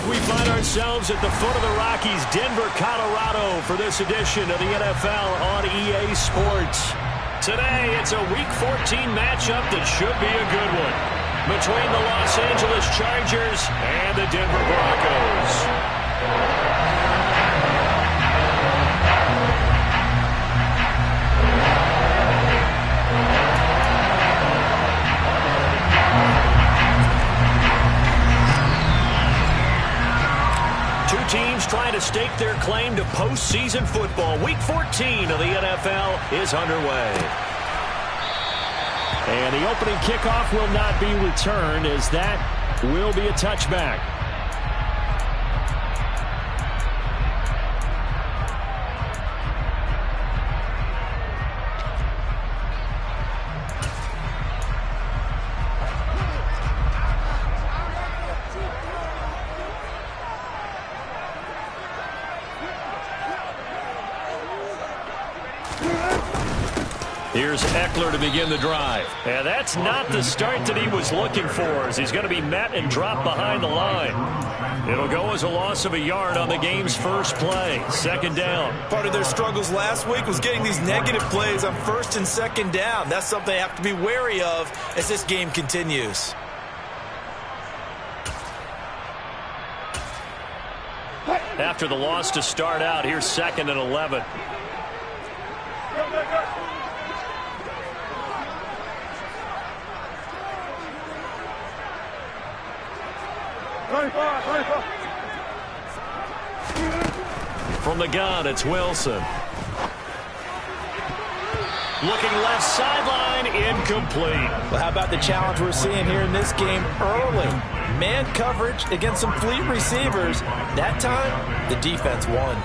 we find ourselves at the foot of the Rockies, Denver, Colorado, for this edition of the NFL on EA Sports. Today, it's a Week 14 matchup that should be a good one between the Los Angeles Chargers and the Denver Broncos. Teams trying to stake their claim to postseason football. Week 14 of the NFL is underway. And the opening kickoff will not be returned, as that will be a touchback. Here's Eckler to begin the drive. And that's not the start that he was looking for, as he's going to be met and dropped behind the line. It'll go as a loss of a yard on the game's first play. Second down. Part of their struggles last week was getting these negative plays on first and second down. That's something they have to be wary of as this game continues. After the loss to start out, here's 2nd and 11. From the gun, it's Wilson. Looking left sideline, incomplete. Well, how about the challenge we're seeing here in this game early? Man coverage against some fleet receivers. That time, the defense won.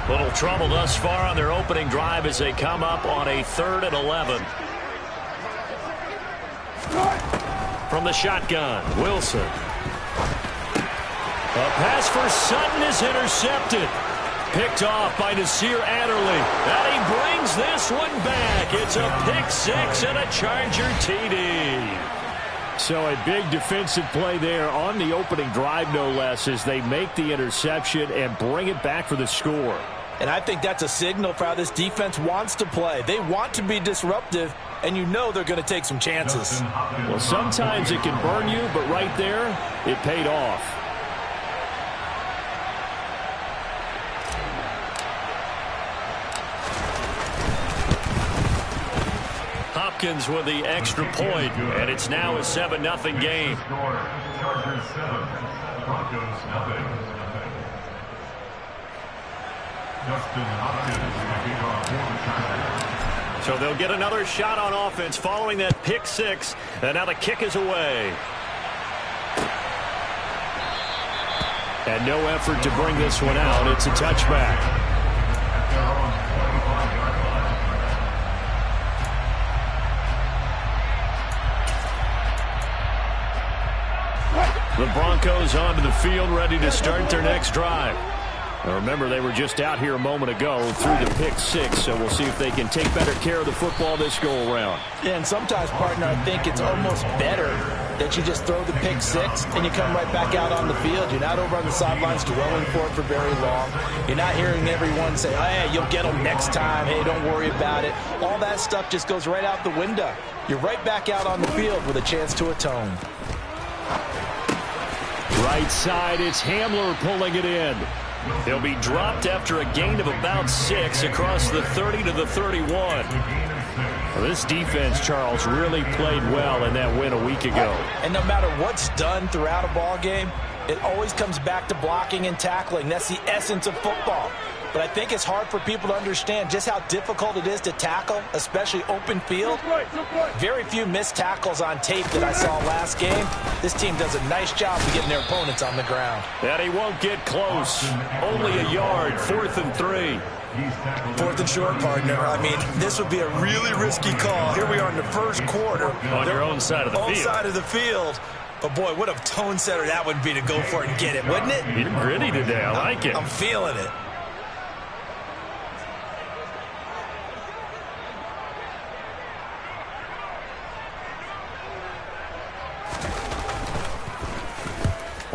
Little trouble thus far on their opening drive as they come up on a 3rd and 11. From the shotgun, Wilson. A pass for Sutton is intercepted. Picked off by Nasir Adderley. And he brings this one back. It's a pick six and a Charger TD. So a big defensive play there on the opening drive, no less, as they make the interception and bring it back for the score. And I think that's a signal for how this defense wants to play. They want to be disruptive, and you know they're going to take some chances. Well, sometimes it can burn you, but right there, it paid off. Hopkins with the extra point, and it's now a 7-0 game. Chargers 7, Broncos nothing. Justin Hopkins. So they'll get another shot on offense following that pick six, and now the kick is away. And no effort to bring this one out. It's a touchback. The Broncos onto the field, ready to start their next drive. Now remember, they were just out here a moment ago through the pick six, so we'll see if they can take better care of the football this go-around. Yeah, and sometimes, partner, I think it's almost better that you just throw the pick six and you come right back out on the field. You're not over on the sidelines dwelling for it for very long. You're not hearing everyone say, hey, you'll get them next time. Hey, don't worry about it. All that stuff just goes right out the window. You're right back out on the field with a chance to atone. Right side, it's Hamler pulling it in. He'll be dropped after a gain of about 6 across the 30 to the 31. Well, this defense, Charles, really played well in that win a week ago. And no matter what's done throughout a ball game, it always comes back to blocking and tackling. That's the essence of football. But I think it's hard for people to understand just how difficult it is to tackle, especially open field. Very few missed tackles on tape that I saw last game. This team does a nice job of getting their opponents on the ground. And he won't get close. Only a yard, 4th and 3. 4th and short, partner. I mean, this would be a really risky call. Here we are in the first quarter. On your own side of the field. Own side of the field. But, boy, what a tone setter that would be to go for it and get it, wouldn't it? You're gritty today. I like it. I'm feeling it.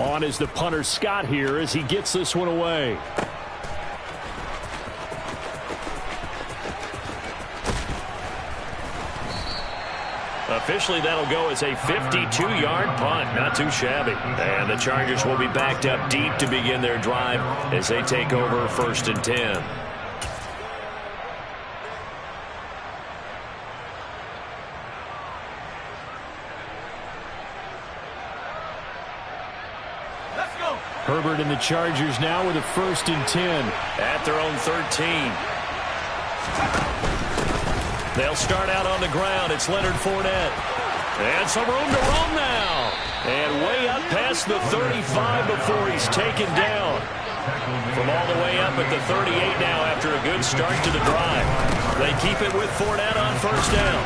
On is the punter Scott here as he gets this one away. Officially, that'll go as a 52-yard punt. Not too shabby. And the Chargers will be backed up deep to begin their drive as they take over 1st and 10. Herbert and the Chargers now with a 1st and 10 at their own 13. They'll start out on the ground. It's Leonard Fournette. And some room to roam now. And way up past the 35 before he's taken down. From all the way up at the 38 now after a good start to the drive. They keep it with Fournette on 1st down.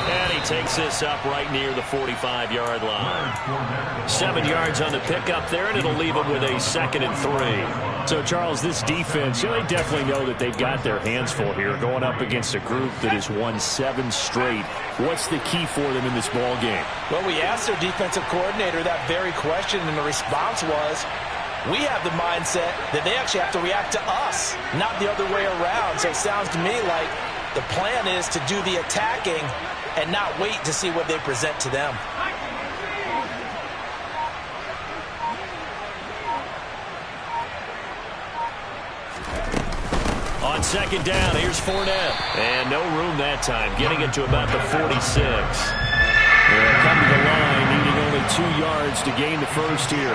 And he takes this up right near the 45-yard line. 7 yards on the pickup there, and it'll leave him with a 2nd and 3. So, Charles, this defense, they definitely know that they've got their hands full here going up against a group that has won 7 straight. What's the key for them in this ball game? Well, we asked their defensive coordinator that very question, and the response was, we have the mindset that they actually have to react to us, not the other way around. So it sounds to me like the plan is to do the attacking and not wait to see what they present to them. On 2nd down, here's Fournette. And no room that time, getting it to about the 46. They'll come to the line, needing only 2 yards to gain the first here.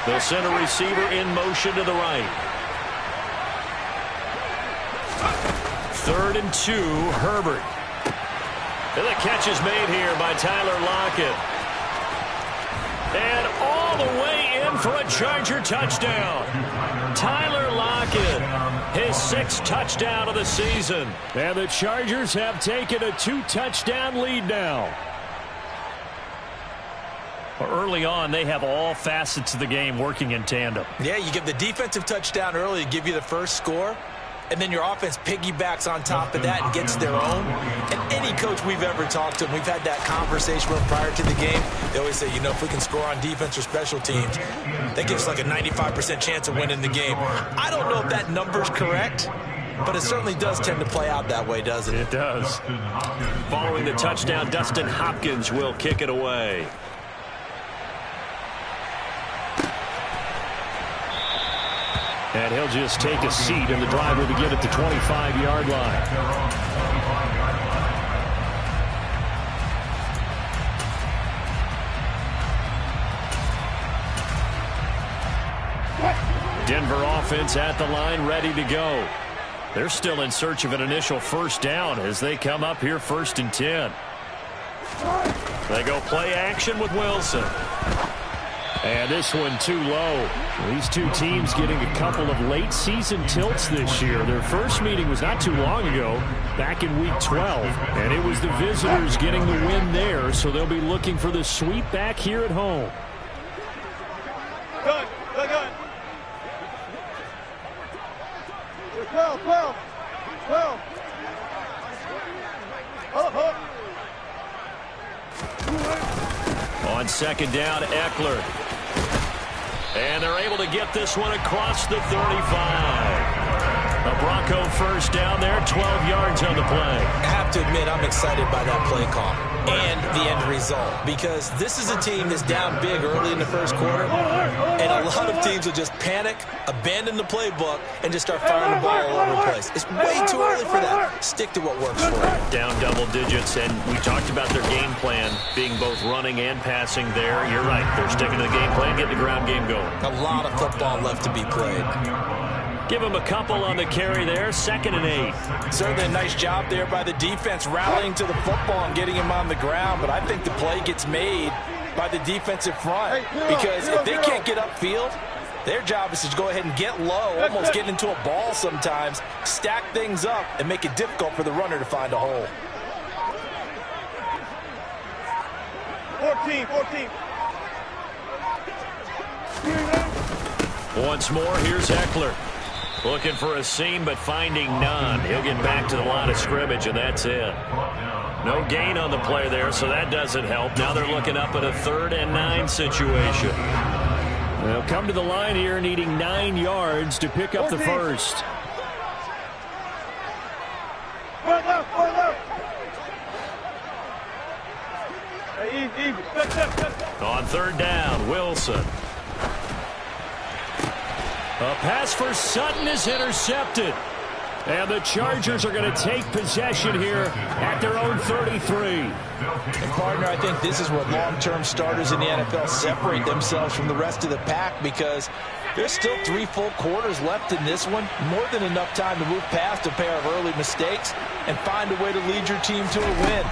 They'll send a receiver in motion to the right. 3rd and 2, Herbert. And the catch is made here by Tyler Lockett. And all the way in for a Charger touchdown. Tyler Lockett, his 6th touchdown of the season. And the Chargers have taken a 2-touchdown lead now. Early on, they have all facets of the game working in tandem. Yeah, you give the defensive touchdown early to give you the first score, and then your offense piggybacks on top of that and gets their own. And any coach we've ever talked to, and we've had that conversation with prior to the game, they always say, you know, if we can score on defense or special teams, that gives us like a 95% chance of winning the game. I don't know if that number's correct, but it certainly does tend to play out that way, doesn't it? It does. Following the touchdown, Dustin Hopkins will kick it away. And he'll just take a seat, and the drive will begin at the 25-yard line. Denver offense at the line, ready to go. They're still in search of an initial 1st down as they come up here 1st and 10. They go play action with Wilson. And this one too low. These two teams getting a couple of late season tilts this year. Their first meeting was not too long ago, back in week 12. And it was the visitors getting the win there, so they'll be looking for the sweep back here at home. Good. 12. On 2nd down, Eckler. And they're able to get this one across the 35. A Bronco 1st down there, 12 yards on the play. I have to admit, I'm excited by that play call and the end result, because this is a team that's down big early in the first quarter, and a lot of teams will just panic, abandon the playbook, and just start firing the ball all over the place. It's way too early for that. Stick to what works for you. Down double digits, and we talked about their game plan being both running and passing there. You're right. They're sticking to the game plan, getting the ground game going. A lot of football left to be played. Give him a couple on the carry there, 2nd and 8. Certainly a nice job there by the defense rallying to the football and getting him on the ground, but I think the play gets made by the defensive front, because if they can't get upfield, their job is to go ahead and get low, almost get into a ball sometimes, stack things up, and make it difficult for the runner to find a hole. 14. Once more, here's Eckler. Looking for a seam, but finding none. He'll get back to the line of scrimmage, and that's it. No gain on the play there, so that doesn't help. Now they're looking up at a 3rd and 9 situation. They'll come to the line here needing 9 yards to pick up the first. On 3rd down, Wilson. A pass for Sutton is intercepted. And the Chargers are going to take possession here at their own 33. And partner, I think this is where long-term starters in the NFL separate themselves from the rest of the pack, because there's still 3 full quarters left in this one. More than enough time to move past a pair of early mistakes and find a way to lead your team to a win.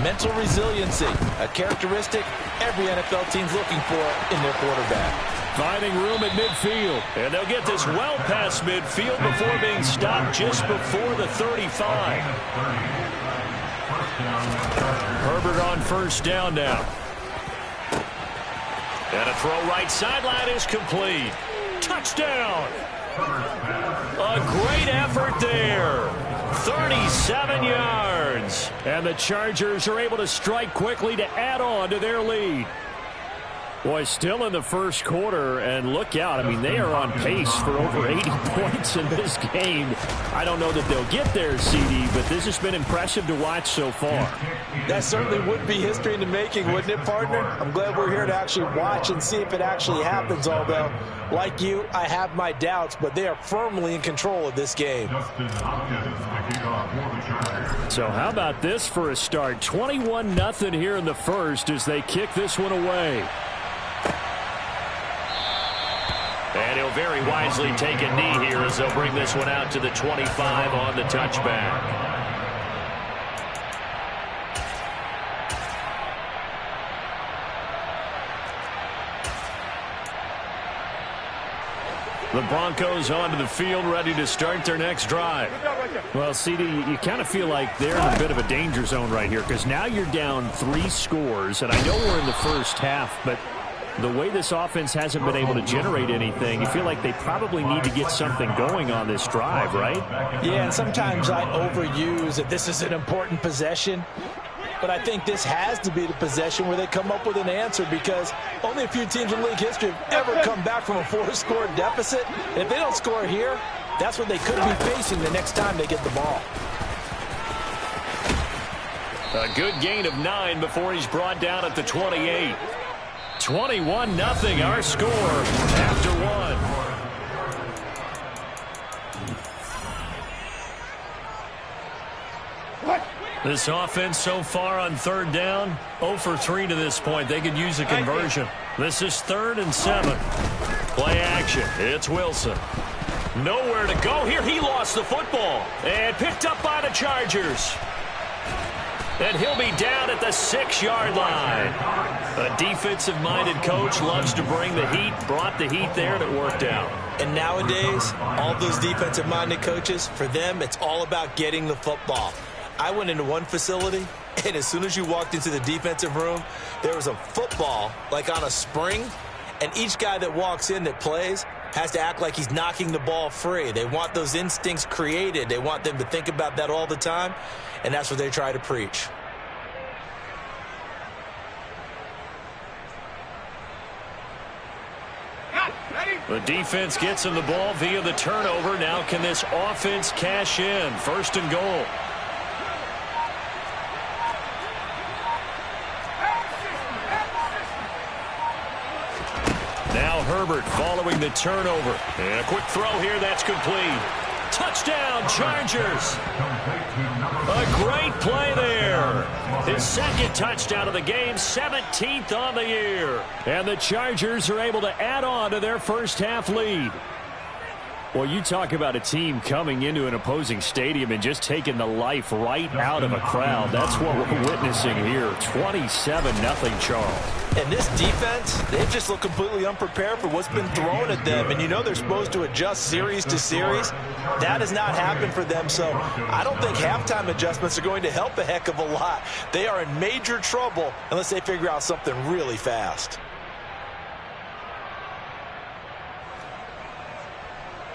Mental resiliency, a characteristic every NFL team's looking for in their quarterback. Finding room at midfield. And they'll get this well past midfield before being stopped just before the 35. Herbert on 1st down now. And a throw right sideline is complete. Touchdown. A great effort there. 37 yards. And the Chargers are able to strike quickly to add on to their lead. Boy, still in the first quarter, and look out. I mean, they are on pace for over 80 points in this game. I don't know that they'll get there, CD, but this has been impressive to watch so far. That certainly would be history in the making, wouldn't it, partner? I'm glad we're here to actually watch and see if it actually happens, although, like you, I have my doubts, but they are firmly in control of this game. So how about this for a start? 21-0 here in the first as they kick this one away. And he'll very wisely take a knee here as they'll bring this one out to the 25 on the touchback. The Broncos onto the field, ready to start their next drive. Well, CD, you kind of feel like they're in a bit of a danger zone right here, because now you're down 3 scores, and I know we're in the first half, but the way this offense hasn't been able to generate anything, you feel like they probably need to get something going on this drive, right? Yeah, and sometimes I overuse that this is an important possession. But I think this has to be the possession where they come up with an answer, because only a few teams in league history have ever come back from a 4-score deficit. And if they don't score here, that's what they could be facing the next time they get the ball. A good gain of 9 before he's brought down at the 28. 21-0 our score after 1. This offense so far on 3rd down, 0 for 3 to this point. They could use a conversion. This is 3rd and 7. Play action. It's Wilson. Nowhere to go here. He lost the football and picked up by the Chargers. And he'll be down at the 6-yard line. A defensive-minded coach loves to bring the heat, brought the heat there, and it worked out. And nowadays, all those defensive-minded coaches, for them, it's all about getting the football. I went into one facility, and as soon as you walked into the defensive room, there was a football, like on a spring, and each guy that walks in that plays has to act like he's knocking the ball free. They want those instincts created. They want them to think about that all the time, and that's what they try to preach. The defense gets him the ball via the turnover. Now can this offense cash in? 1st and goal. Now Herbert following the turnover. And a quick throw here that's complete. Touchdown, Chargers. A great play there. His 2nd touchdown of the game, 17th on the year. And the Chargers are able to add on to their first half lead. Well, you talk about a team coming into an opposing stadium and just taking the life right out of a crowd. That's what we're witnessing here. 27-0 Charles. And this defense, they've just looked completely unprepared for what's been thrown at them. And you know they're supposed to adjust series to series. That has not happened for them. So I don't think halftime adjustments are going to help a heck of a lot. They are in major trouble unless they figure out something really fast.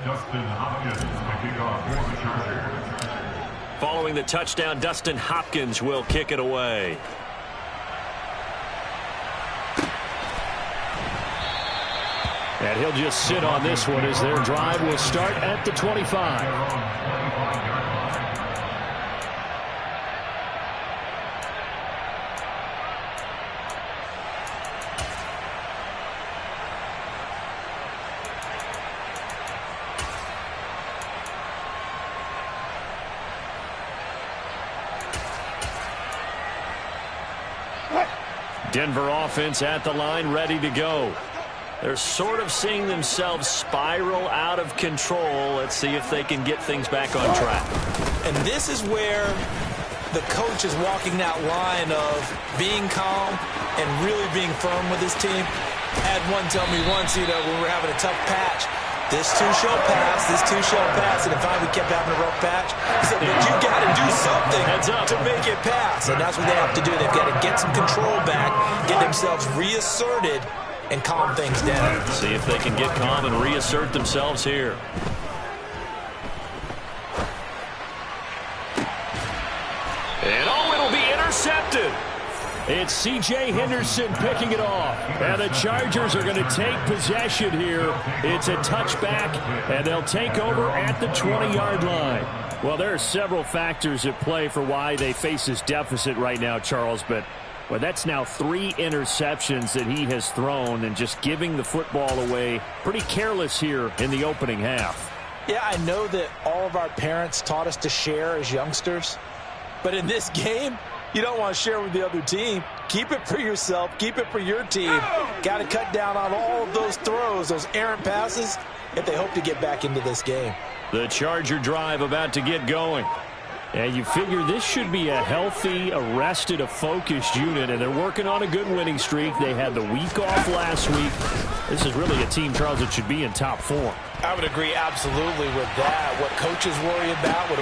Justin Hopkins, the kickoff for the Chargers. Following the touchdown, Dustin Hopkins will kick it away. And he'll just sit on this one as their drive will start at the 25. Denver offense at the line, ready to go. They're sort of seeing themselves spiral out of control. Let's see if they can get things back on track. And this is where the coach is walking that line of being calm and really being firm with his team. I had one tell me once, when we're having a tough patch, this too shall pass, this too shall pass. And if we kept having a rough patch, he said, but you got to do something to make it pass. And that's what they have to do. They've got to get some control back, get themselves reasserted, and calm things down. See if they can get calm and reassert themselves here. And it'll be intercepted. It's C.J. Henderson picking it off. And the Chargers are going to take possession here. It's a touchback, and they'll take over at the 20-yard line. Well, there are several factors at play for why they face this deficit right now, Charles, but that's now 3 interceptions that he has thrown and just giving the football away. Pretty careless here in the opening half. Yeah, I know that all of our parents taught us to share as youngsters, but in this game, you don't want to share with the other team. Keep it for yourself. Keep it for your team. Got to cut down on all of those throws, those errant passes, if they hope to get back into this game. The Charger drive about to get going. And you figure this should be a healthy, a rested, a focused unit, and they're working on a good winning streak. They had the week off last week. This is really a team, Charles, that should be in top form. I would agree absolutely with that. What coaches worry about, what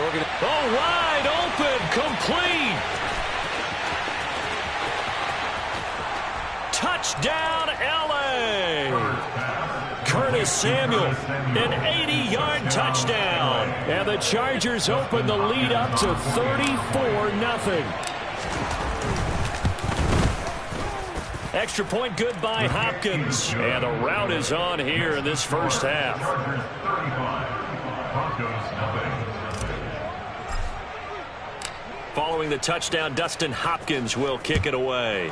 wide open, complete. Touchdown, L.A. Curtis Samuel, an 80-yard touchdown. And the Chargers open the lead up to 34-0. Extra point good by Hopkins. And the route is on here in this first half. Following the touchdown, Dustin Hopkins will kick it away.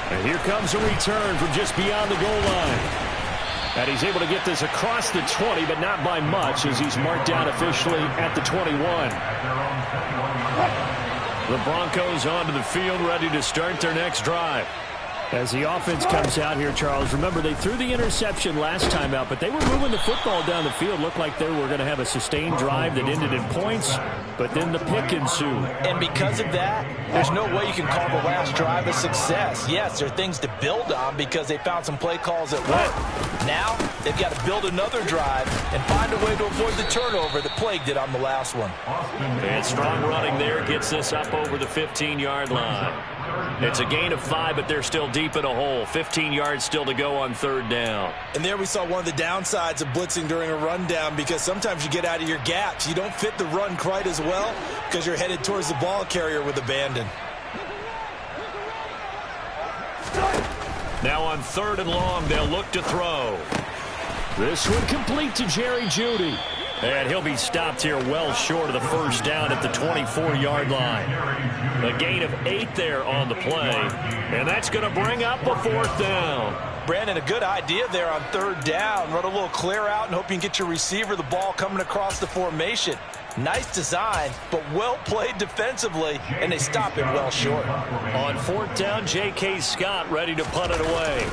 And here comes a return from just beyond the goal line. And he's able to get this across the 20, but not by much, as he's marked down officially at the 21. The Broncos onto the field, ready to start their next drive. As the offense comes out here, Charles, remember they threw the interception last time out, but they were moving the football down the field. Looked like they were going to have a sustained drive that ended in points, but then the pick ensued. And because of that, there's no way you can call the last drive a success. Yes, there are things to build on because they found some play calls that worked. Now, they've got to build another drive and find a way to avoid the turnover that plagued it on the last one. And strong running there gets this up over the 15-yard line. It's a gain of 5, but they're still deep in a hole. 15 yards still to go on third down. And there we saw one of the downsides of blitzing during a rundown, because sometimes you get out of your gaps. You don't fit the run quite as well because you're headed towards the ball carrier with abandon. Now on third and long, they'll look to throw. This one complete to Jerry Jeudy. And he'll be stopped here well short of the first down at the 24-yard line. A gain of 8 there on the play. And that's going to bring up a fourth down. Brandon, a good idea there on third down. Run a little clear out and hope you can get your receiver the ball coming across the formation. Nice design, but well played defensively, and they stop it well short. On fourth down, J.K. Scott ready to punt it away.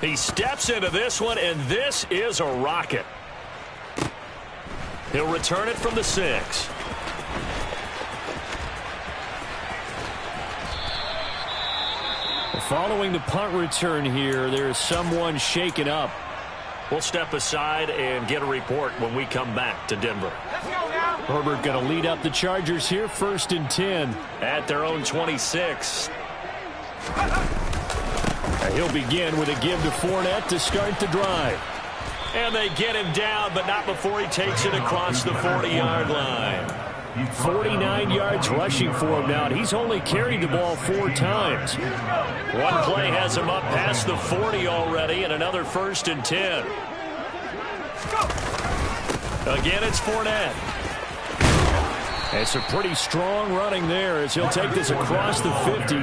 He steps into this one, and this is a rocket. He'll return it from the 6. Following the punt return here, there's someone shaken up. We'll step aside and get a report when we come back to Denver. Herbert going to lead up the Chargers here, 1st and 10. At their own 26. And he'll begin with a give to Fournette to start the drive. And they get him down, but not before he takes it across the 40-yard line. 49 yards rushing for him now. He's only carried the ball 4 times. One play has him up past the 40 already, and another 1st and 10. Again, it's Fournette. It's a pretty strong running there as he'll take this across the 50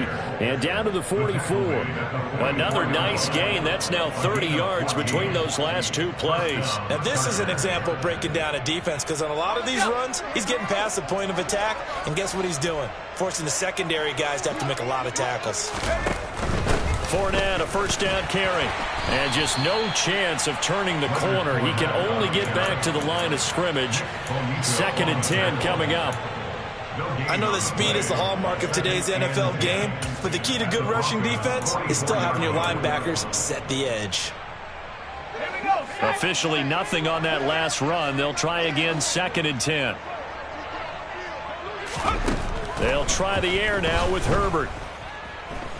and down to the 44. Another nice gain. That's now 30 yards between those last 2 plays. Now, this is an example of breaking down a defense, because on a lot of these runs, he's getting past the point of attack, and guess what he's doing? Forcing the secondary guys to have to make a lot of tackles. Fournette, a 1st down carry. And just no chance of turning the corner. He can only get back to the line of scrimmage. 2nd and 10 coming up. I know that speed is the hallmark of today's NFL game, but the key to good rushing defense is still having your linebackers set the edge. Officially nothing on that last run. They'll try again, 2nd and 10. They'll try the air now with Herbert.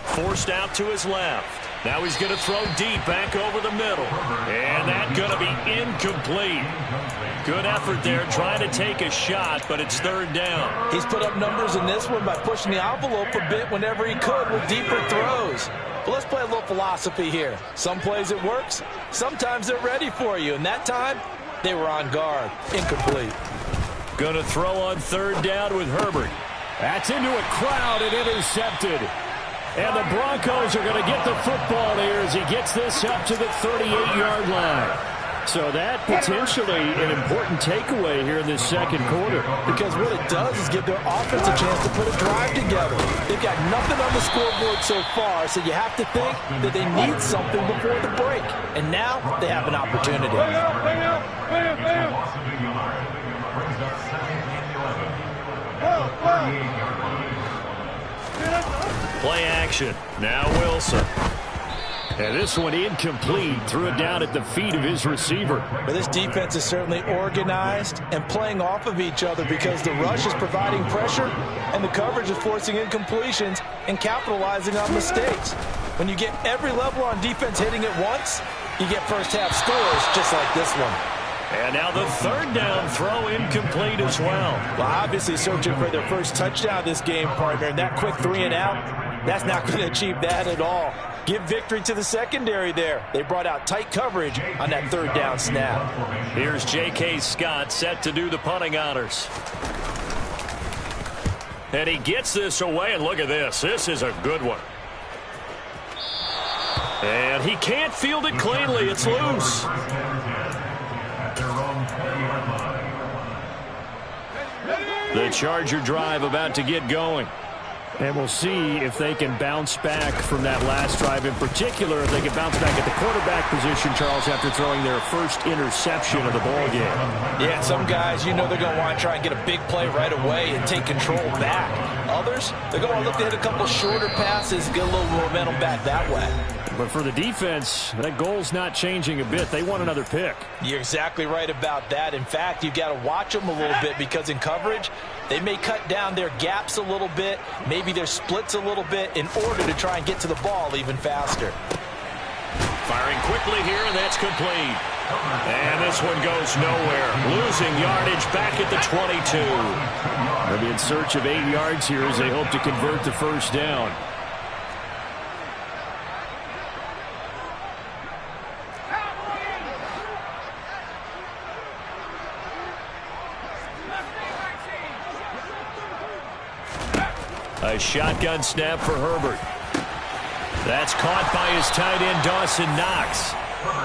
Forced out to his left. Now he's going to throw deep back over the middle. And that's going to be incomplete. Good effort there trying to take a shot, but it's 3rd down. He's put up numbers in this one by pushing the envelope a bit whenever he could with deeper throws. But let's play a little philosophy here. Some plays it works, sometimes they're ready for you. And that time, they were on guard. Incomplete. Going to throw on 3rd down with Herbert. That's into a crowd and intercepted. And the Broncos are going to get the football here as he gets this up to the 38-yard line. So that potentially an important takeaway here in this 2nd quarter. Because what it does is give their offense a chance to put a drive together. They've got nothing on the scoreboard so far, so you have to think that they need something before the break. And now they have an opportunity. Play action. Now Wilson. And this one incomplete. Threw it down at the feet of his receiver. But this defense is certainly organized and playing off of each other because the rush is providing pressure and the coverage is forcing incompletions and capitalizing on mistakes. When you get every level on defense hitting at once, you get first-half scores just like this one. And now the 3rd down throw incomplete as well. Well, obviously searching for their first touchdown this game, partner. And that quick 3 and out, that's not going to achieve that at all. Give victory to the secondary there. They brought out tight coverage on that 3rd down snap. Here's J.K. Scott set to do the punting honors. And he gets this away, and look at this. This is a good one. And he can't field it cleanly. It's loose. The Charger drive about to get going. And we'll see if they can bounce back from that last drive. In particular, if they can bounce back at the quarterback position, Charles, after throwing their first interception of the ball game. Yeah, some guys, you know they're going to want to try and get a big play right away and take control back. Others, they're going to look to hit a couple shorter passes, get a little momentum back that way. But for the defense, that goal's not changing a bit. They want another pick. You're exactly right about that. In fact, you've got to watch them a little bit because in coverage, they may cut down their gaps a little bit, maybe their splits a little bit in order to try and get to the ball even faster. Firing quickly here, and that's complete. And this one goes nowhere. Losing yardage back at the 22. They'll be in search of 8 yards here as they hope to convert the first down. A shotgun snap for Herbert. That's caught by his tight end, Dawson Knox.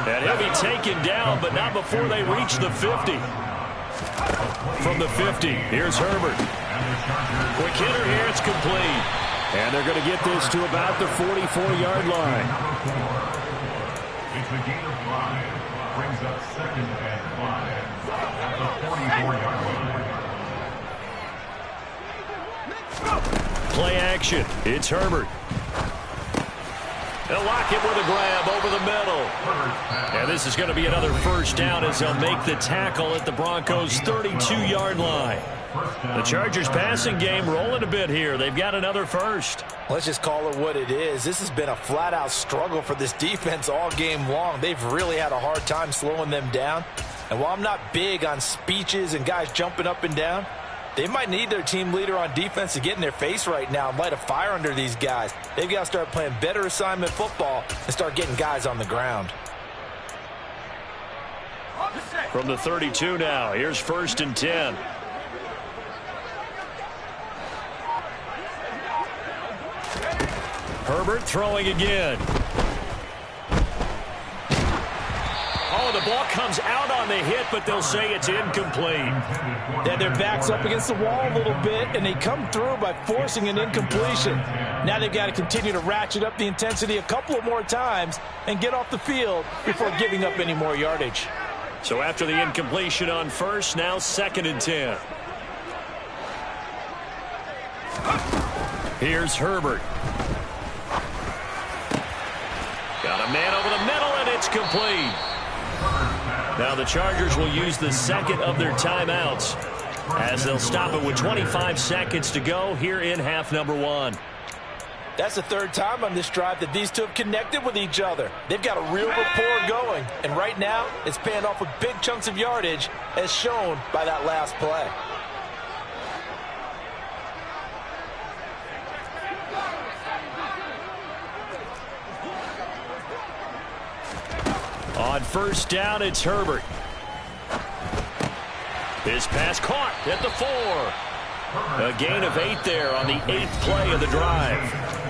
And he'll be taken down, but not before they reach the 50. From the 50, here's Herbert. Quick hitter here, it's complete. And they're going to get this to about the 44-yard line. It's a gain of 5. Brings up 2nd and 5 at the 44-yard line. Play action. It's Herbert. They'll lock it with a grab over the middle. And this is going to be another first down as they'll make the tackle at the Broncos' 32-yard line. The Chargers passing game rolling a bit here. They've got another first. Let's just call it what it is. This has been a flat-out struggle for this defense all game long. They've really had a hard time slowing them down. And while I'm not big on speeches and guys jumping up and down, they might need their team leader on defense to get in their face right now and light a fire under these guys. They've got to start playing better assignment football and start getting guys on the ground. From the 32 now, here's 1st and 10. Herbert throwing again. Oh, the ball comes out on the hit, but they'll say it's incomplete. Yeah, their back's up against the wall a little bit, and they come through by forcing an incompletion. Now they've got to continue to ratchet up the intensity a couple of more times and get off the field before giving up any more yardage. So after the incompletion on first, now 2nd and 10. Here's Herbert. Got a man over the middle, and it's complete. Now the Chargers will use the second of their timeouts as they'll stop it with 25 seconds to go here in half number 1. That's the 3rd time on this drive that these two have connected with each other. They've got a real rapport going, and right now it's paying off with big chunks of yardage as shown by that last play. On 1st down, it's Herbert. His pass caught at the 4. A gain of 8 there on the 8th play of the drive.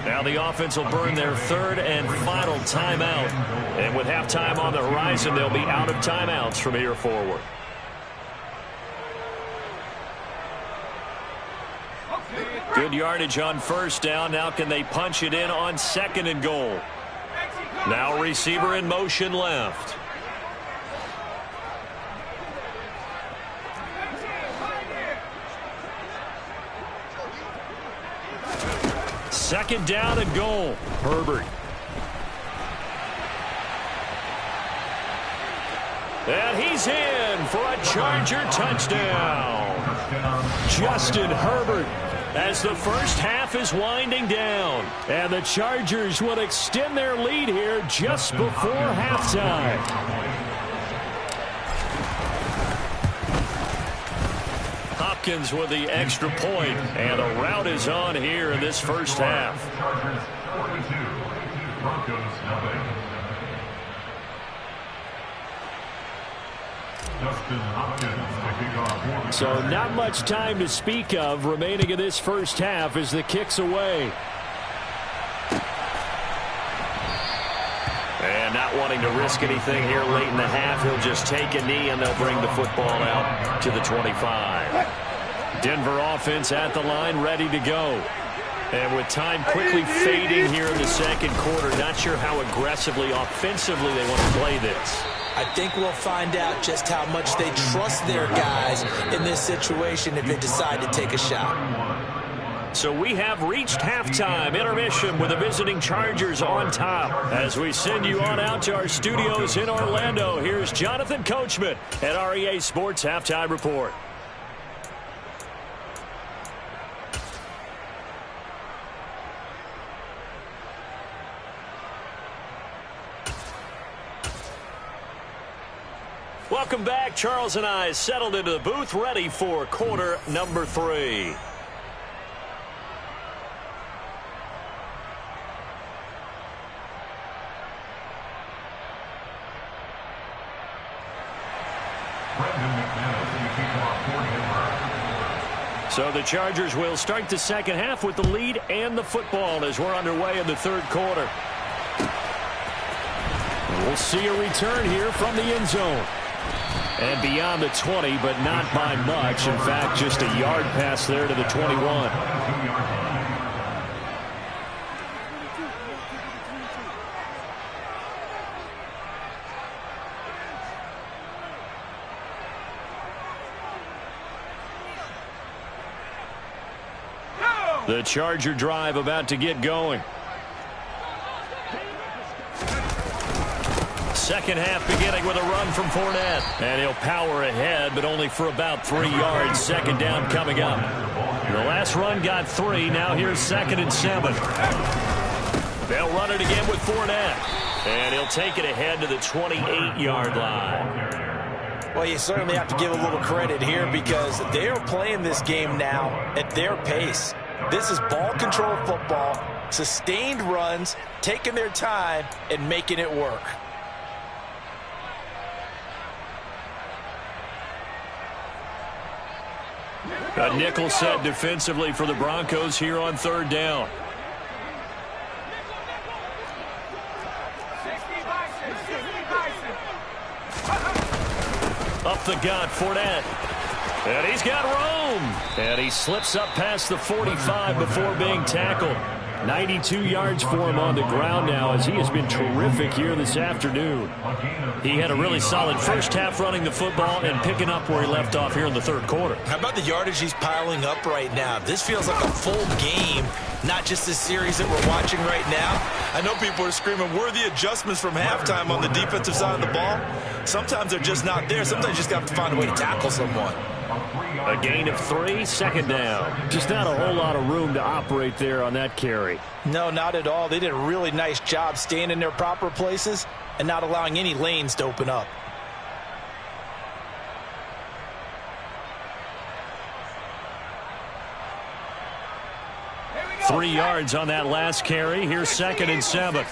Now the offense will burn their 3rd and final timeout. And with halftime on the horizon, they'll be out of timeouts from here forward. Good yardage on 1st down. Now can they punch it in on 2nd and goal? Now receiver in motion left. Second down and goal. Herbert. And he's in for a Charger touchdown. Justin Herbert, as the first half is winding down. And the Chargers will extend their lead here just before halftime. Hopkins with the extra point, and a rout is on here in this first half. So not much time to speak of remaining in this first half as the kick's away. And not wanting to risk anything here late in the half, he'll just take a knee and they'll bring the football out to the 25. Denver offense at the line, ready to go. And with time quickly fading here in the second quarter, not sure how aggressively, offensively they want to play this. I think we'll find out just how much they trust their guys in this situation if they decide to take a shot. So we have reached halftime intermission with the visiting Chargers on top. As we send you on out to our studios in Orlando, here's Jonathan Coachman at REA Sports Halftime Report. Welcome back. Charles and I settled into the booth, ready for quarter number 3. So the Chargers will start the second half with the lead and the football as we're underway in the third quarter. We'll see a return here from the end zone. And beyond the 20, but not by much. In fact, just a yard pass there to the 21. The Charger drive about to get going. Second half beginning with a run from Fournette. And he'll power ahead, but only for about 3 yards. Second down coming up. The last run got 3. Now here's 2nd and 7. They'll run it again with Fournette. And he'll take it ahead to the 28-yard line. Well, you certainly have to give a little credit here because they are playing this game now at their pace. This is ball control football, sustained runs, taking their time, and making it work. A nickel set defensively for the Broncos here on 3rd down. Up the gut, Fournette. And he's got room. And he slips up past the 45 before being tackled. 92 yards for him on the ground now as he has been terrific here this afternoon. He had a really solid first half running the football and picking up where he left off here in the 3rd quarter. How about the yardage he's piling up right now? This feels like a full game, not just this series that we're watching right now. I know people are screaming, where are the adjustments from halftime on the defensive side of the ball? Sometimes they're just not there. Sometimes you just have to find a way to tackle someone. A gain of 3, 2nd down. Just not a whole lot of room to operate there on that carry. No, not at all. They did a really nice job staying in their proper places and not allowing any lanes to open up. Three yards on that last carry. Here's 2nd and 7.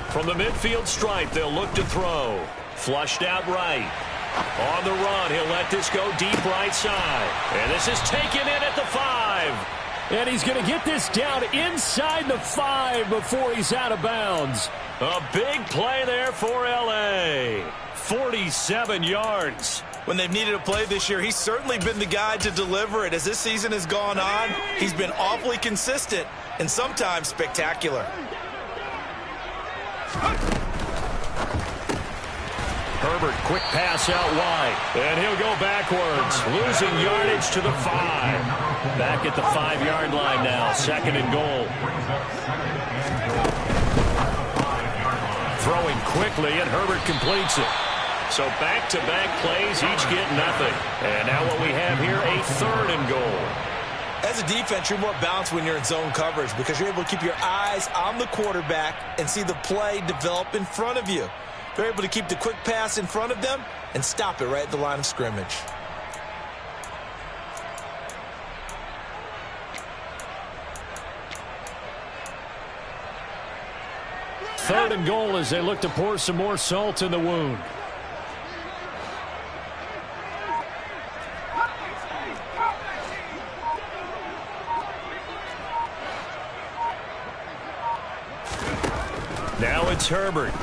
From the midfield stripe, they'll look to throw. Flushed out right. On the run, he'll let this go deep right side. And this is taken in at the 5. And he's going to get this down inside the 5 before he's out of bounds. A big play there for L.A. 47 yards. When they've needed a play this year, he's certainly been the guy to deliver it. As this season has gone on, he's been awfully consistent and sometimes spectacular. Herbert, quick pass out wide. And he'll go backwards, losing yardage to the 5. Back at the 5-yard line now, 2nd and goal. Throwing quickly, and Herbert completes it. So back-to-back plays, each get nothing. And now what we have here, a 3rd and goal. As a defense, you're more balanced when you're in zone coverage because you're able to keep your eyes on the quarterback and see the play develop in front of you. They're able to keep the quick pass in front of them and stop it right at the line of scrimmage. Third and goal as they look to pour some more salt in the wound. Now it's Herbert.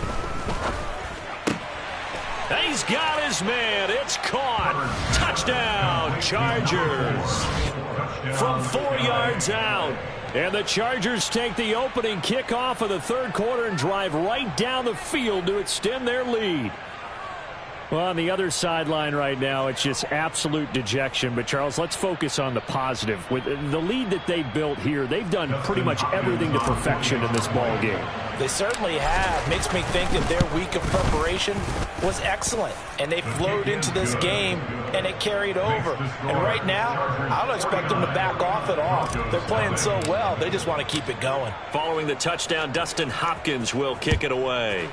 He's got his man. It's caught. Touchdown, Chargers. From 4 yards out. And the Chargers take the opening kickoff of the 3rd quarter and drive right down the field to extend their lead. Well, on the other sideline right now, it's just absolute dejection. But, Charles, let's focus on the positive. With the lead that they built here, they've done pretty much everything to perfection in this ball game. They certainly have. Makes me think that their week of preparation was excellent. And they flowed into this game, and it carried over. And right now, I don't expect them to back off at all. They're playing so well, they just want to keep it going. Following the touchdown, Dustin Hopkins will kick it away.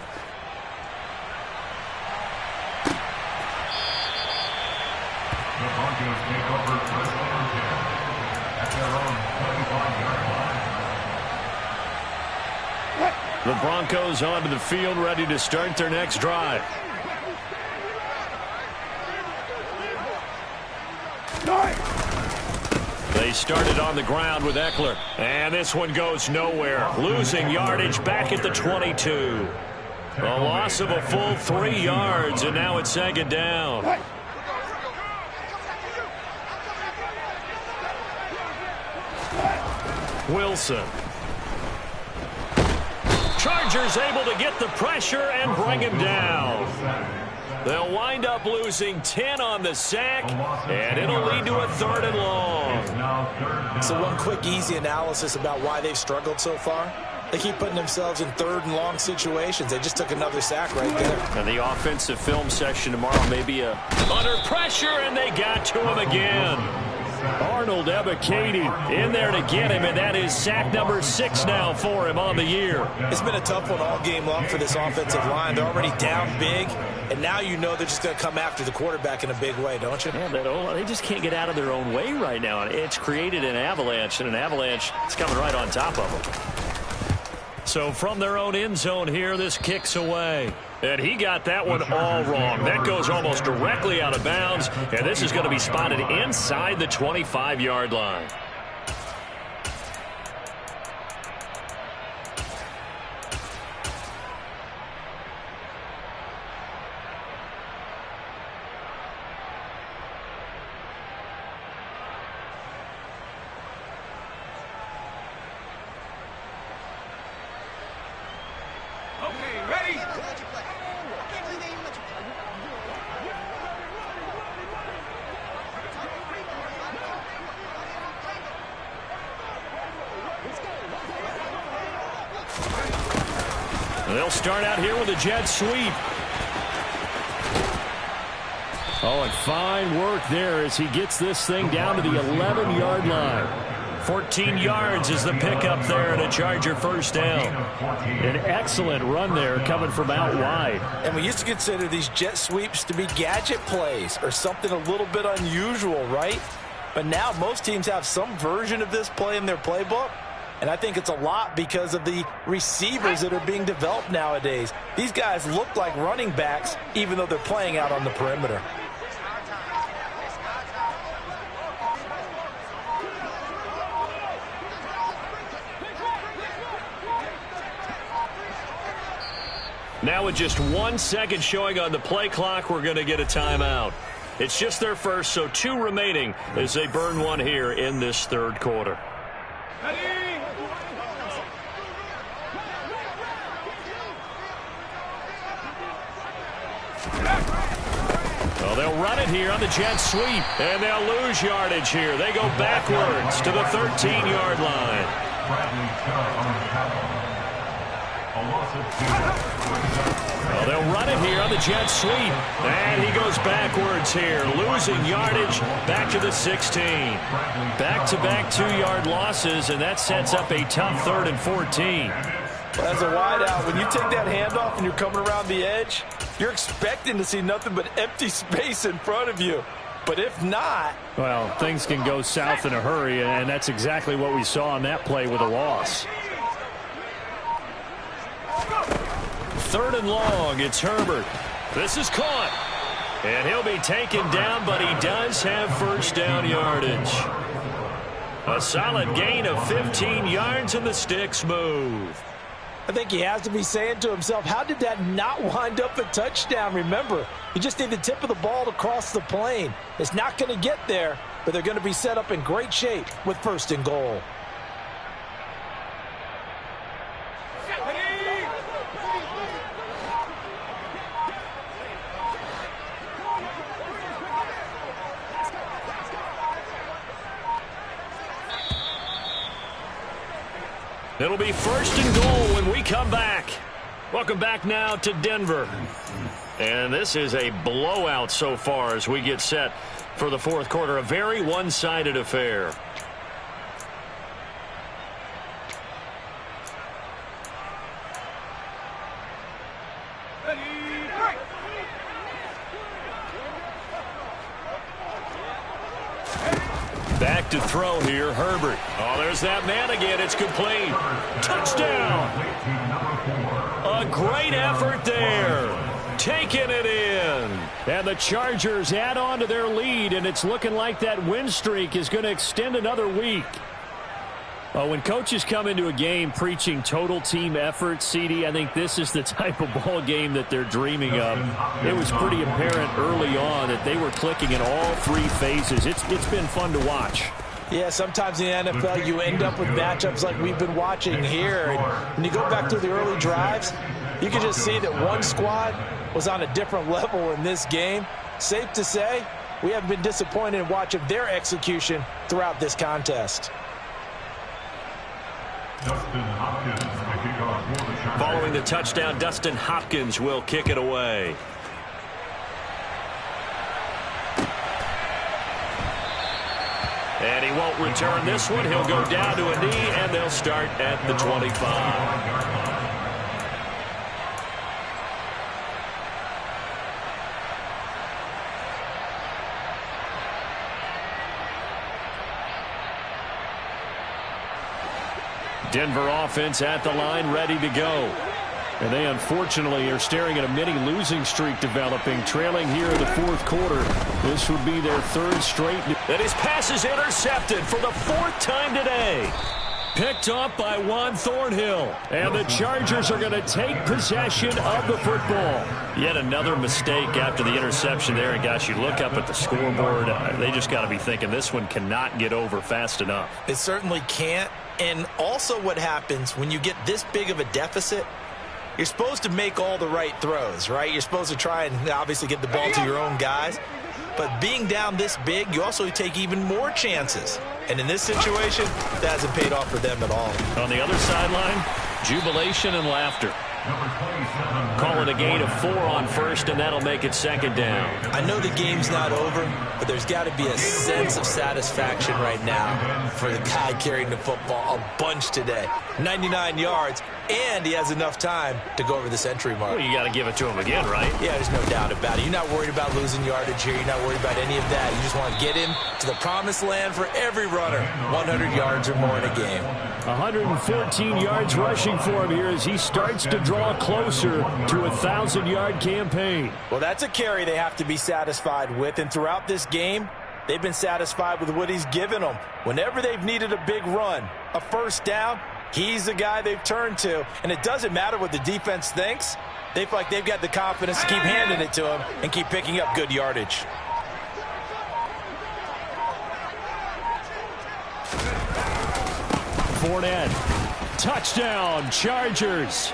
The Broncos take over first and 10 at their own 25-yard line. The Broncos onto the field, ready to start their next drive. They started on the ground with Eckler. And this one goes nowhere. Losing yardage back at the 22. A loss of a full 3 yards, and now it's 2nd down. Wilson. Chargers able to get the pressure and bring him down. They'll wind up losing 10 on the sack, and it'll lead to a 3rd and long. So one quick, easy analysis about why they've struggled so far. They keep putting themselves in third and long situations. They just took another sack right there. And the offensive film session tomorrow may be under pressure, and they got to him again. Arnold Ebiketie in there to get him, and that is sack number 6 now for him on the year. It's been a tough one all game long for this offensive line. They're already down big, and now you know they're just going to come after the quarterback in a big way, don't you? Yeah, they just can't get out of their own way right now. It's created an avalanche, and an avalanche is coming right on top of them. So from their own end zone here, this kicks away. And he got that one all wrong. That goes almost directly out of bounds, and this is going to be spotted inside the 25-yard line. They'll start out here with a jet sweep. Oh, and fine work there as he gets this thing down to the 11-yard line. 14 yards is the pickup there and a Charger first down. An excellent run there coming from out wide. And we used to consider these jet sweeps to be gadget plays or something a little bit unusual, right? But now most teams have some version of this play in their playbook. And I think it's a lot because of the receivers that are being developed nowadays. These guys look like running backs even though they're playing out on the perimeter. Now with just 1 second showing on the play clock, we're going to get a timeout. It's just their first, so 2 remaining as they burn one here in this third quarter. Well, they'll run it here on the jet sweep, and they'll lose yardage here. They go backwards to the 13-yard line. Well, they'll run it here on the jet sweep, and he goes backwards here, losing yardage back to the 16. Back-to-back 2-yard losses, and that sets up a tough 3rd and 14. Well, as a wideout, when you take that handoff and you're coming around the edge, you're expecting to see nothing but empty space in front of you. But if not... well, things can go south in a hurry, and that's exactly what we saw on that play with a loss. 3rd and long, it's Herbert. This is caught. And he'll be taken down, but he does have first down yardage. A solid gain of 15 yards, and the sticks move. I think he has to be saying to himself, how did that not wind up a touchdown? Remember, you just need the tip of the ball to cross the plane. It's not going to get there, but they're going to be set up in great shape with 1st and goal. It'll be 1st and goal when we come back. Welcome back now to Denver. And this is a blowout so far as we get set for the 4th quarter. A very one-sided affair. Back to throw here, Herbert. Oh, there's that man again. It's complete. Touchdown. A great effort there. Taking it in. And the Chargers add on to their lead, and it's looking like that win streak is going to extend another week. When coaches come into a game preaching total team effort, CD, I think this is the type of ball game that they're dreaming of. It was pretty apparent early on that they were clicking in all 3 phases. It's been fun to watch. Yeah, sometimes in the NFL you end up with matchups like we've been watching here. And when you go back through the early drives, you can just see that one squad was on a different level in this game. Safe to say, we haven't been disappointed in watching their execution throughout this contest. Justin Hopkins Following the touchdown, Dustin Hopkins will kick it away. And he won't return this one. He'll go down to a knee, and they'll start at the 25. Denver offense at the line, ready to go. And they unfortunately are staring at a mini losing streak developing, trailing here in the fourth quarter. This would be their third straight. And his pass is intercepted for the fourth time today. Picked off by Juan Thornhill. And the Chargers are going to take possession of the football. Yet another mistake after the interception there. And, gosh, you look up at the scoreboard. They just got to be thinking this one cannot get over fast enough. It certainly can't. And also what happens when you get this big of a deficit, you're supposed to make all the right throws, right? You're supposed to try and obviously get the ball to your own guys. But being down this big, you also take even more chances. And in this situation, that hasn't paid off for them at all. On the other sideline, jubilation and laughter. Call it a gain of 4 on first, and that'll make it second down. I know the game's not over, but there's got to be a sense of satisfaction right now for the guy carrying the football a bunch today. 99 yards, and he has enough time to go over the century mark. Well, you got to give it to him again, right? Yeah, there's no doubt about it. You're not worried about losing yardage here. You're not worried about any of that. You just want to get him to the promised land for every runner. 100 yards or more in a game. 114 yards rushing for him here as he starts to draw closer to a 1,000-yard campaign. Well, that's a carry they have to be satisfied with, and throughout this game, they've been satisfied with what he's given them. Whenever they've needed a big run, a first down, he's the guy they've turned to, and it doesn't matter what the defense thinks. They feel like they've got the confidence to keep handing it to him and keep picking up good yardage. Fournette, touchdown, Chargers.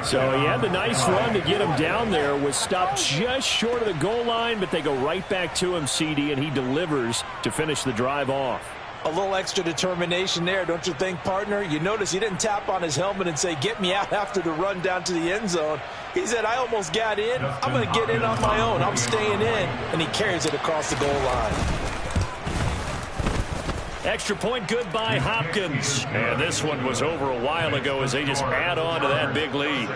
So he had the nice run to get him down there, was stopped just short of the goal line, but they go right back to him, CD, and he delivers to finish the drive off. A little extra determination there, don't you think, partner? You notice he didn't tap on his helmet and say, get me out after the run down to the end zone. He said, I almost got in. I'm going to get in on my own. I'm staying in. And he carries it across the goal line. Extra point good by Hopkins. And this one was over a while ago as they just add on to that big lead.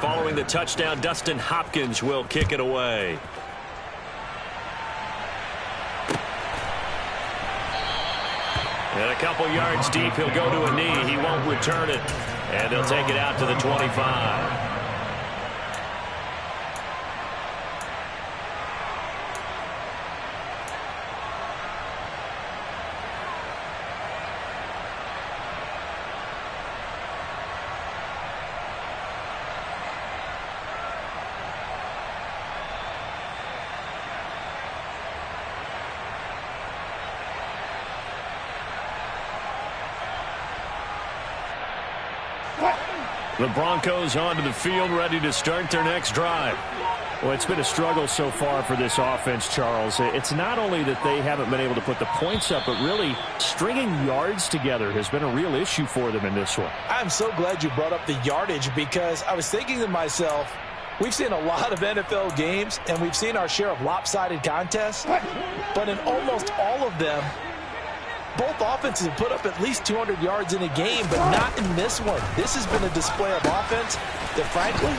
Following the touchdown, Dustin Hopkins will kick it away. And a couple yards deep, he'll go to a knee. He won't return it. And they'll take it out to the 25. The Broncos onto the field, ready to start their next drive. Well, it's been a struggle so far for this offense, Charles. It's not only that they haven't been able to put the points up, but really stringing yards together has been a real issue for them in this one. I'm so glad you brought up the yardage because I was thinking to myself, we've seen a lot of NFL games, and we've seen our share of lopsided contests, but in almost all of them, both offenses have put up at least 200 yards in a game, but not in this one. This has been a display of offense that, frankly,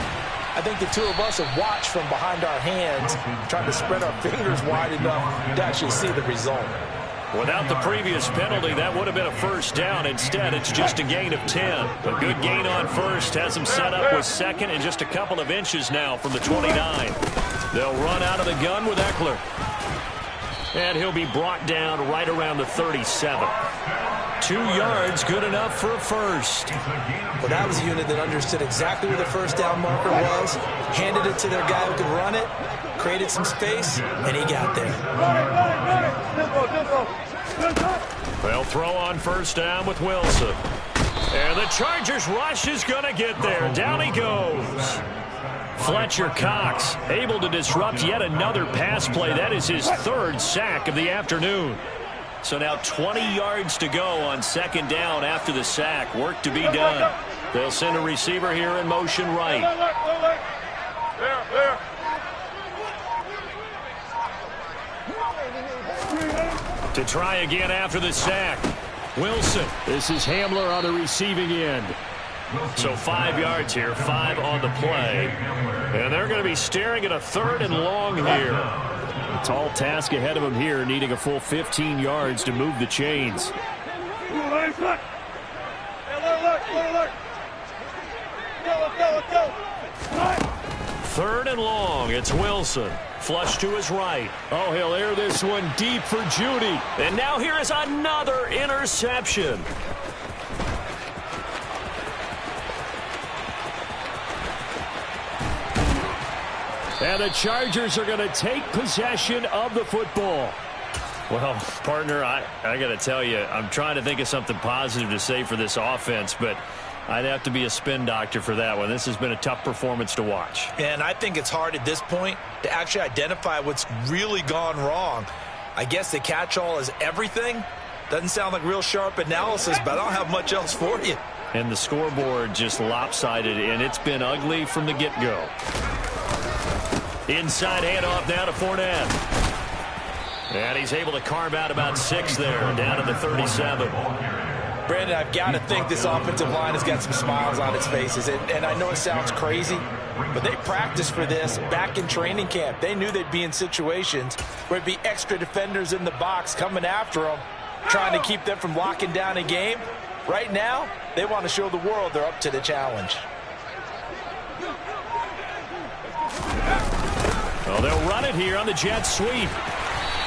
I think the two of us have watched from behind our hands, trying to spread our fingers wide enough to actually see the result. Without the previous penalty, that would have been a first down. Instead, it's just a gain of 10. A good gain on first has them set up with second and just a couple of inches now from the 29. They'll run out of the gun with Eckler. And he'll be brought down right around the 37. 2 yards, good enough for a first. Well, that was a unit that understood exactly where the first down marker was, handed it to their guy who could run it, created some space, and he got there. They'll throw on first down with Wilson. And the Chargers rush is going to get there. Down he goes. Fletcher Cox able to disrupt yet another pass play. That is his 3rd sack of the afternoon. So now 20 yards to go on second down after the sack. Work to be done. They'll send a receiver here in motion right. To try again after the sack. Wilson. This is Hamler on the receiving end. So 5 yards here, 5 on the play. And they're going to be staring at a 3rd and long here. A tall task ahead of them here, needing a full 15 yards to move the chains. 3rd and long, it's Wilson. Flush to his right. Oh, he'll air this one deep for Judy. And now here is another interception. And the Chargers are going to take possession of the football. Well, partner, I got to tell you, I'm trying to think of something positive to say for this offense, but I'd have to be a spin doctor for that one. This has been a tough performance to watch. And I think it's hard at this point to actually identify what's really gone wrong. I guess the catch-all is everything. Doesn't sound like real sharp analysis, but I don't have much else for you. And the scoreboard just lopsided, and it's been ugly from the get-go. Inside handoff now to Fournette. And he's able to carve out about 6 there, down to the 37. Brandon, I've got to think this offensive line has got some smiles on its faces. And I know it sounds crazy, but they practiced for this back in training camp. They knew they'd be in situations where it'd be extra defenders in the box coming after them, trying to keep them from locking down a game. Right now, they want to show the world they're up to the challenge. Well, they'll run it here on the jet sweep.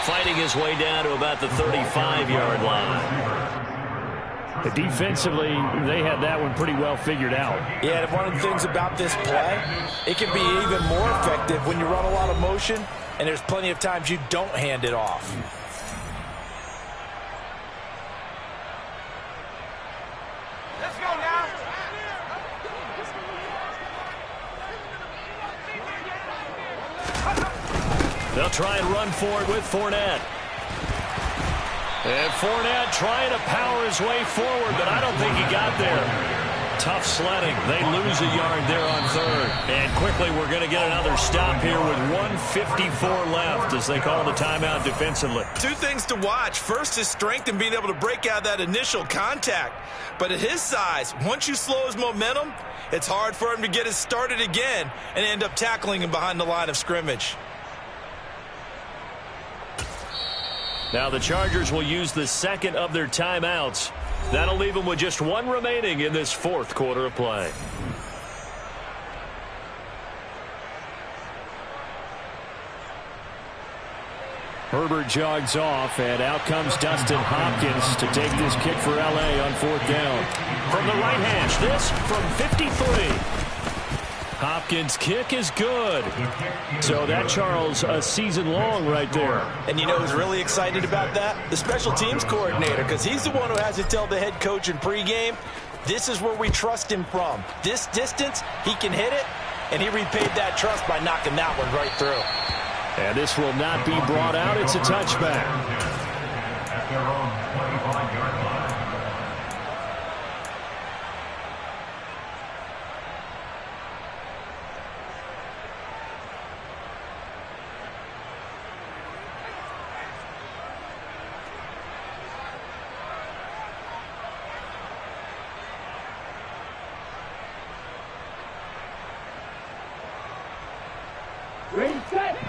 Fighting his way down to about the 35-yard line. Defensively, they had that one pretty well figured out. Yeah, and one of the things about this play, it can be even more effective when you run a lot of motion, and there's plenty of times you don't hand it off. Let's go now. They'll try and run for it with Fournette. And Fournette trying to power his way forward, but I don't think he got there. Tough sledding. They lose a yard there on 3rd. And quickly we're going to get another stop here with 1:54 left as they call the timeout defensively. 2 things to watch. First, his strength and being able to break out that initial contact. But at his size, once you slow his momentum, it's hard for him to get it started again and end up tackling him behind the line of scrimmage. Now the Chargers will use the second of their timeouts. That'll leave them with just 1 remaining in this 4th quarter of play. Herbert jogs off, and out comes Dustin Hopkins to take this kick for L.A. on 4th down. From the right hash, this from 53. Hopkins' kick is good. So that, Charles, a season long right there. And you know who's really excited about that? The special teams coordinator, because he's the one who has to tell the head coach in pregame, this is where we trust him from. This distance, he can hit it, and he repaid that trust by knocking that one right through. And this will not be brought out. It's a touchback. At their own 25-yard line.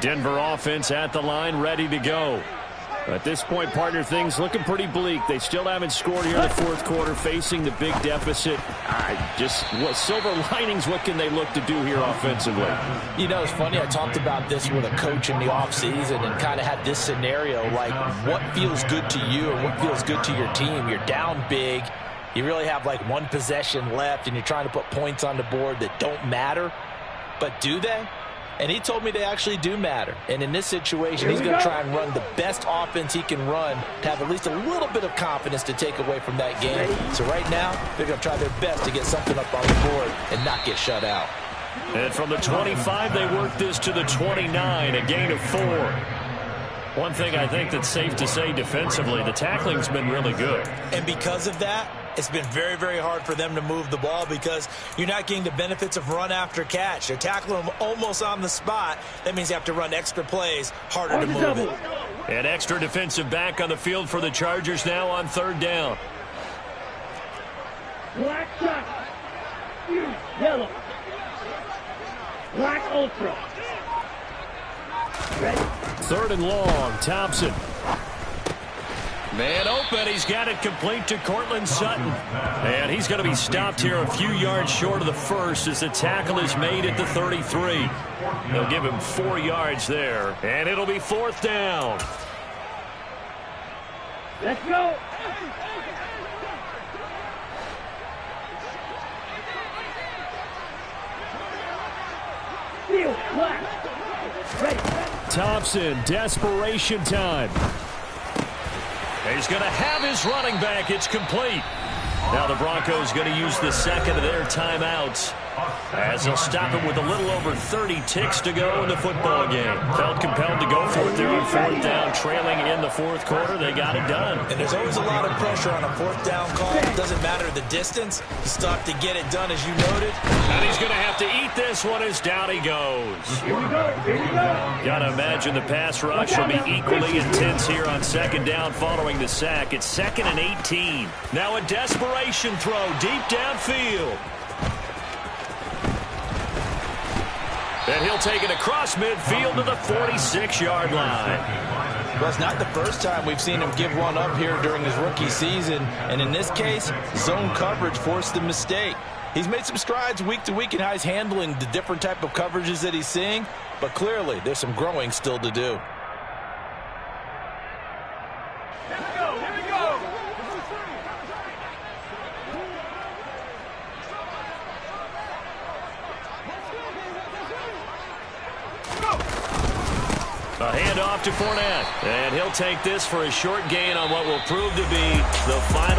Denver offense at the line, ready to go. At this point, partner, things looking pretty bleak. They still haven't scored here in the fourth quarter, facing the big deficit. Just what silver linings, what can they look to do here offensively? You know, it's funny. I talked about this with a coach in the offseason and kind of had this scenario, like what feels good to you or what feels good to your team. You're down big. You really have like one possession left, and you're trying to put points on the board that don't matter. But do they? And he told me they actually do matter. And in this situation, he's going to try and run the best offense he can run to have at least a little bit of confidence to take away from that game. So right now, they're going to try their best to get something up on the board and not get shut out. And from the 25, they work this to the 29, a gain of 4. One thing I think that's safe to say defensively, the tackling's been really good. And because of that, it's been very, very hard for them to move the ball because you're not getting the benefits of run after catch. You're tackling them almost on the spot. That means you have to run extra plays, harder to move it. An extra defensive back on the field for the Chargers now on third down. Black shot. Yellow. Black ultra. Ready. Third and long, Thompson. Man open, he's got it complete to Cortland Sutton. And he's going to be stopped here a few yards short of the first as the tackle is made at the 33. They'll give him 4 yards there, and it'll be fourth down. Let's go. Field, black. Ready. Thompson, desperation time. He's going to have his running back. It's complete. Now the Broncos going to use the second of their timeouts as they'll stop him with a little over 30 ticks to go in the football game. Felt compelled to go for it there on fourth down, trailing in the fourth quarter. They got it done. And there's always a lot of pressure on a fourth down call. It doesn't matter the distance. You still have to get it done, as you noted. And he's going to have to eat this one as down he goes. Here we go. Here we go. Got to imagine the pass rush will be equally intense here on second down following the sack. It's 2nd and 18. Now a desperation throw deep downfield. And he'll take it across midfield to the 46-yard line. Well, it's not the first time we've seen him give one up here during his rookie season. And in this case, zone coverage forced the mistake. He's made some strides week to week in how he's handling the different type of coverages that he's seeing. But clearly, there's some growing still to do. Let's go. Here we go. A handoff to Fournette. And he'll take this for a short gain on what will prove to be the final.